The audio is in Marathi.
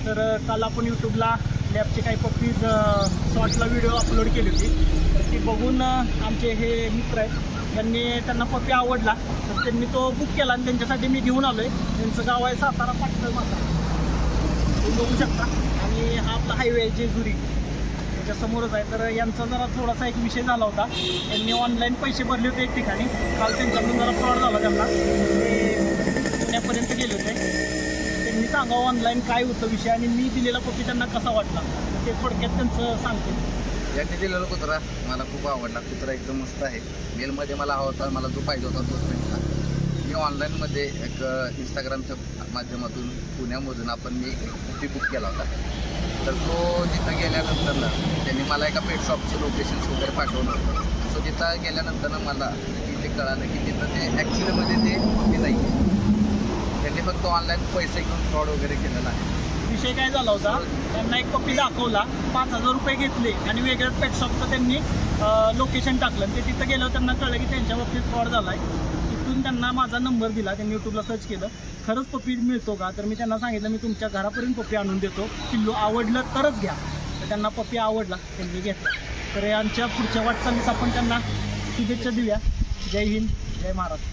तर काल आपण यूट्यूबला लॅबचे काही पप्पीज शॉर्टला व्हिडिओ अपलोड केली होती. तर ती बघून आमचे हे मित्र आहेत, त्यांना पप्पी आवडला तर त्यांनी तो बुक केला आणि त्यांच्यासाठी मी घेऊन आलो आहे. त्यांचं गाव आहे सातारा पाटण माता, तुम्ही बघू शकता. आणि हा आपला हायवे आहे जेजुरी, त्याच्यासमोरच आहे. तर यांचा जरा थोडासा एक विषय झाला होता. त्यांनी ऑनलाईन पैसे भरले होते एक ठिकाणी, काल त्यांच्याकडून जरा फ्रॉड झाला. त्यांना पुण्यापर्यंत गेले होते. त्यांनी सांगावं ऑनलाईन काय होतं विषय आणि मी दिलेला पप्पी त्यांना कसा वाटला ते थोडक्यात त्यांचं सांगतो. यांनी दिलेला कुत्रा मला खूप आवडला. कुत्रा एकदम मस्त आहे. मेलमध्ये मला हवा होता, मला जो पाहिजे होता तोच भेटला. मी ऑनलाईनमध्ये एक इंस्टाग्रामच्या माध्यमातून पुण्यामधून मी पप्पी बुक केला होता. तर तो तिथं गेल्यानंतर ना त्यांनी मला एका पेट शॉपचे लोकेशन्स वगैरे पाठवलं होतं. सो तिथं गेल्यानंतर मला ते कळालं की तिथं ते ॲक्च्युअलीमध्ये ते पप्पी नाही आहे. त्यांनी फक्त ऑनलाईन पैसे घेऊन फ्रॉड वगैरे केलेला आहे. विषय काय झाला होता, त्यांना एक पप्पी दाखवला, 5,000 रुपये घेतले आणि वेगळ्याच पेट शॉपचं त्यांनी लोकेशन टाकलं. ते तिथं गेल्यावर त्यांना कळलं की त्यांच्या बाबतीत फ्रॉड झाला आहे. तिथून त्यांना माझा नंबर दिला, त्यांनी यूट्यूबला सर्च केलं खरंच पप्पी मिळतो का. तर मी त्यांना सांगितलं मी तुमच्या घरापर्यंत पप्पी आणून देतो, पिल्लू आवडलं तरच घ्या. तर त्यांना पप्पी आवडला, त्यांनी घेतला. तर आमच्या पुढच्या वाटचालीस आपण त्यांना शुभेच्छा देऊया. जय हिंद, जय महाराष्ट्र.